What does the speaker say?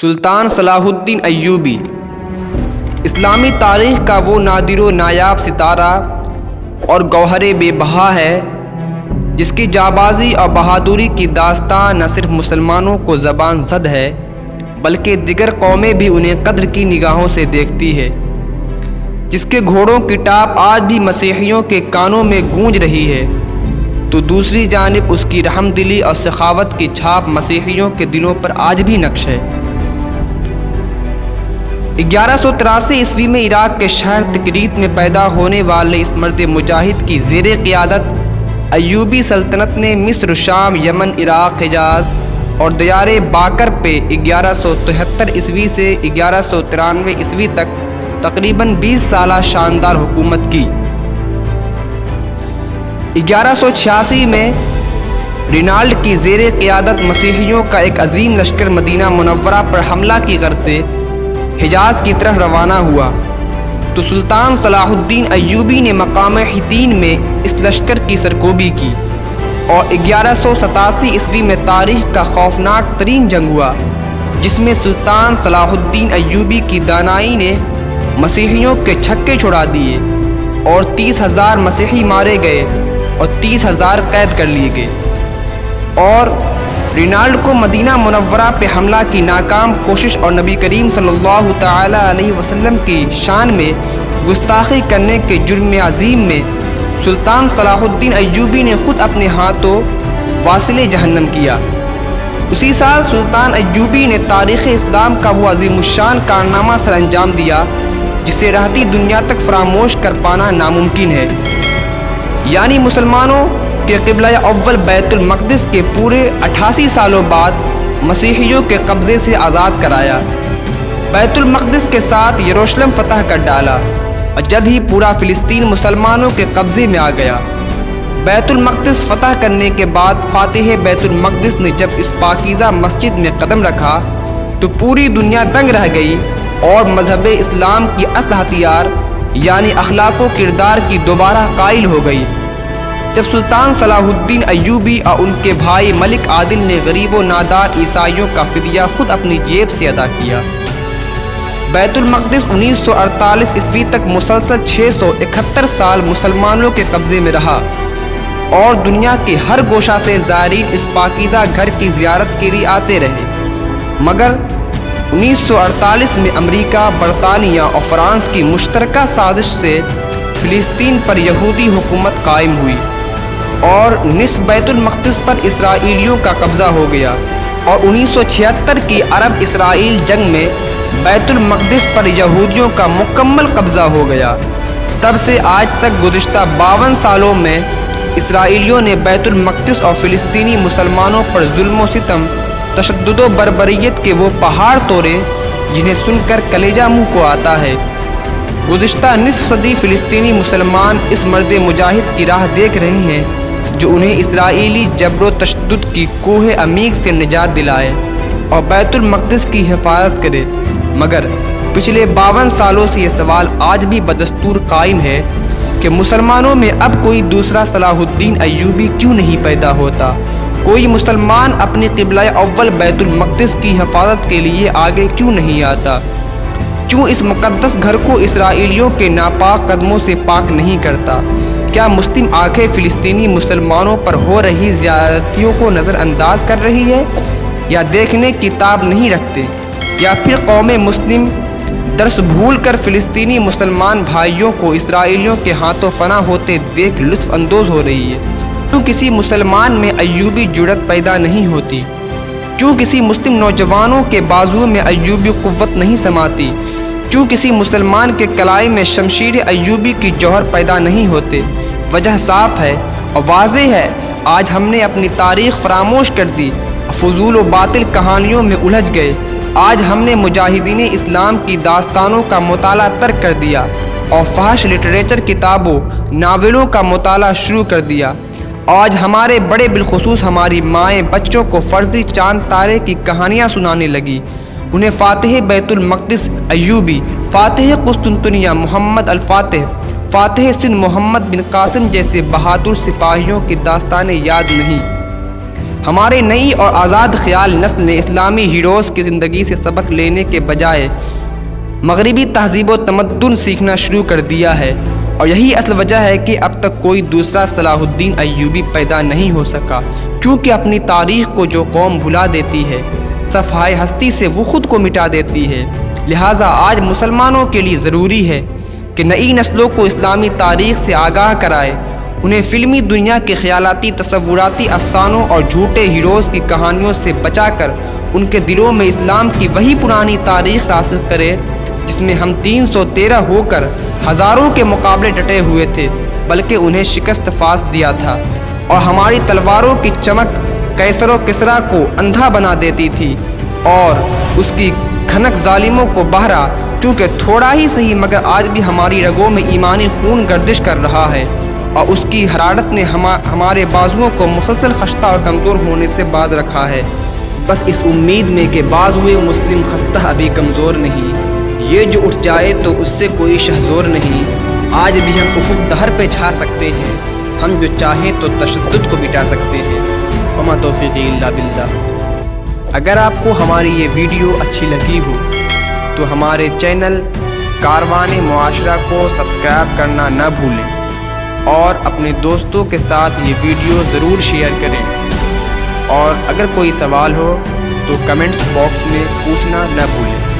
سلطان صلاح الدین ایوبی اسلامی تاریخ کا وہ نادر و نایاب ستارہ اور گوہر بے بہا ہے جس کی جابازی اور بہادری کی داستان نہ صرف مسلمانوں کو زبان زد ہے بلکہ دیگر قومیں بھی انہیں قدر کی نگاہوں سے دیکھتی ہے، جس کے گھوڑوں کی ٹاپ آج بھی مسیحیوں کے کانوں میں گونج رہی ہے، تو دوسری جانب اس کی رحم دلی اور سخاوت کی چھاپ مسیحیوں کے دلوں پر آج بھی نقش ہے۔ 1183 عیسوی میں عراق کے شہر تکریت میں پیدا ہونے والے اس مرد مجاہد کی زیر قیادت ایوبی سلطنت نے مصر، شام، یمن، عراق، حجاز اور دیار باکر پہ 1173 عیسوی سے 1193 عیسوی تک تقریباً 20 سالہ شاندار حکومت کی۔ 1186 میں رینالڈ کی زیر قیادت مسیحیوں کا ایک عظیم لشکر مدینہ منورہ پر حملہ کی غرض سے حجاز کی طرف روانہ ہوا، تو سلطان صلاح الدین ایوبی نے مقام حطین میں اس لشکر کی سرکوبی کی، اور 1187 عیسوی میں تاریخ کا خوفناک ترین جنگ ہوا، جس میں سلطان صلاح الدین ایوبی کی دانائی نے مسیحیوں کے چھکے چھڑا دیے اور 30,000 مسیحی مارے گئے اور 30,000 قید کر لیے گئے، اور رینالڈ کو مدینہ منورہ پہ حملہ کی ناکام کوشش اور نبی کریم صلی اللہ تعالی علیہ وسلم کی شان میں گستاخی کرنے کے جرم عظیم میں سلطان صلاح الدین ایوبی نے خود اپنے ہاتھوں واصل جہنم کیا۔ اسی سال سلطان ایوبی نے تاریخ اسلام کا وہ عظیم الشان کارنامہ سر انجام دیا جسے رہتی دنیا تک فراموش کر پانا ناممکن ہے، یعنی مسلمانوں کہ قبلہ اول بیت المقدس کے پورے 88 سالوں بعد مسیحیوں کے قبضے سے آزاد کرایا، بیت المقدس کے ساتھ یروشلم فتح کر ڈالا، اور جلد ہی پورا فلسطین مسلمانوں کے قبضے میں آ گیا۔ بیت المقدس فتح کرنے کے بعد فاتح بیت المقدس نے جب اس پاکیزہ مسجد میں قدم رکھا تو پوری دنیا دنگ رہ گئی اور مذہب اسلام کی اصل ہتھیار یعنی اخلاق و کردار کی دوبارہ قائل ہو گئی، جب سلطان صلاح الدین ایوبی اور ان کے بھائی ملک عادل نے غریب و نادار عیسائیوں کا فدیہ خود اپنی جیب سے ادا کیا۔ بیت المقدس 1948 عیسوی تک مسلسل 671 سال مسلمانوں کے قبضے میں رہا، اور دنیا کے ہر گوشہ سے زائرین اس پاکیزہ گھر کی زیارت کے لیے آتے رہے، مگر 1948 میں امریکہ، برطانیہ اور فرانس کی مشترکہ سازش سے فلسطین پر یہودی حکومت قائم ہوئی اور نصف بیت المقدس پر اسرائیلیوں کا قبضہ ہو گیا، اور 1976 کی عرب اسرائیل جنگ میں بیت المقدس پر یہودیوں کا مکمل قبضہ ہو گیا۔ تب سے آج تک گزشتہ 52 سالوں میں اسرائیلیوں نے بیت المقدس اور فلسطینی مسلمانوں پر ظلم و ستم، تشدد و بربریت کے وہ پہاڑ توڑے جنہیں سن کر کلیجہ منہ کو آتا ہے۔ گزشتہ نصف صدی فلسطینی مسلمان اس مرد مجاہد کی راہ دیکھ رہے ہیں جو انہیں اسرائیلی جبر و تشدد کی کوہ عمیق سے نجات دلائے اور بیت المقدس کی حفاظت کرے، مگر پچھلے 52 سالوں سے یہ سوال آج بھی بدستور قائم ہے کہ مسلمانوں میں اب کوئی دوسرا صلاح الدین ایوبی کیوں نہیں پیدا ہوتا؟ کوئی مسلمان اپنی قبلہ اول بیت المقدس کی حفاظت کے لیے آگے کیوں نہیں آتا؟ کیوں اس مقدس گھر کو اسرائیلیوں کے ناپاک قدموں سے پاک نہیں کرتا؟ کیا مسلم آنکھیں فلسطینی مسلمانوں پر ہو رہی زیادتیوں کو نظر انداز کر رہی ہے، یا دیکھنے کی تاب نہیں رکھتے، یا پھر قوم مسلم درس بھول کر فلسطینی مسلمان بھائیوں کو اسرائیلیوں کے ہاتھوں فنا ہوتے دیکھ لطف اندوز ہو رہی ہے؟ کیوں کسی مسلمان میں ایوبی جرأت پیدا نہیں ہوتی؟ کیوں کسی مسلم نوجوانوں کے بازو میں ایوبی قوت نہیں سماتی؟ کیوں کسی مسلمان کے کلائی میں شمشیر ایوبی کی جوہر پیدا نہیں ہوتے؟ وجہ صاف ہے اور واضح ہے، آج ہم نے اپنی تاریخ فراموش کر دی، فضول و باطل کہانیوں میں الجھ گئے۔ آج ہم نے مجاہدین اسلام کی داستانوں کا مطالعہ ترک کر دیا اور فحش لٹریچر کتابوں، ناولوں کا مطالعہ شروع کر دیا۔ آج ہمارے بڑے بالخصوص ہماری مائیں بچوں کو فرضی چاند تارے کی کہانیاں سنانے لگی، انہیں فاتح بیت المقدس ایوبی، فاتح قسطنطنیہ محمد الفاتح، فاتح سندھ محمد بن قاسم جیسے بہادر سپاہیوں کی داستانیں یاد نہیں۔ ہمارے نئی اور آزاد خیال نسل نے اسلامی ہیروز کی زندگی سے سبق لینے کے بجائے مغربی تہذیب و تمدن سیکھنا شروع کر دیا ہے، اور یہی اصل وجہ ہے کہ اب تک کوئی دوسرا صلاح الدین ایوبی پیدا نہیں ہو سکا، کیونکہ اپنی تاریخ کو جو قوم بھلا دیتی ہے، صفحۂ ہستی سے وہ خود کو مٹا دیتی ہے۔ لہٰذا آج مسلمانوں کے لیے ضروری ہے کہ نئی نسلوں کو اسلامی تاریخ سے آگاہ کرائے، انہیں فلمی دنیا کے خیالاتی تصوراتی افسانوں اور جھوٹے ہیروز کی کہانیوں سے بچا کر ان کے دلوں میں اسلام کی وہی پرانی تاریخ راسخ کرے جس میں ہم 313 ہو کر ہزاروں کے مقابلے ڈٹے ہوئے تھے، بلکہ انہیں شکست فاس دیا تھا، اور ہماری تلواروں کی چمک قیصر و کسریٰ کو اندھا بنا دیتی تھی، اور اس کی کھنک ظالموں کو بہرا، کیونکہ تھوڑا ہی صحیح مگر آج بھی ہماری رگوں میں ایمانی خون گردش کر رہا ہے، اور اس کی حرارت نے ہمارے بازوؤں کو مسلسل خستہ اور کمزور ہونے سے باز رکھا ہے، بس اس امید میں کہ بازوئے مسلم خستہ ابھی کمزور نہیں، یہ جو اٹھ جائے تو اس سے کوئی شہزور نہیں۔ آج بھی ہم افق دہر پہ چھا سکتے ہیں، ہم جو چاہیں تو تشدد کو مٹا سکتے ہیں۔ وما توفیقی الا باللہ۔ اگر آپ کو ہماری یہ ویڈیو اچھی لگی ہو تو ہمارے چینل کاروان معاشرہ کو سبسکرائب کرنا نہ بھولیں، اور اپنے دوستوں کے ساتھ یہ ویڈیو ضرور شیئر کریں، اور اگر کوئی سوال ہو تو کمنٹس باکس میں پوچھنا نہ بھولیں۔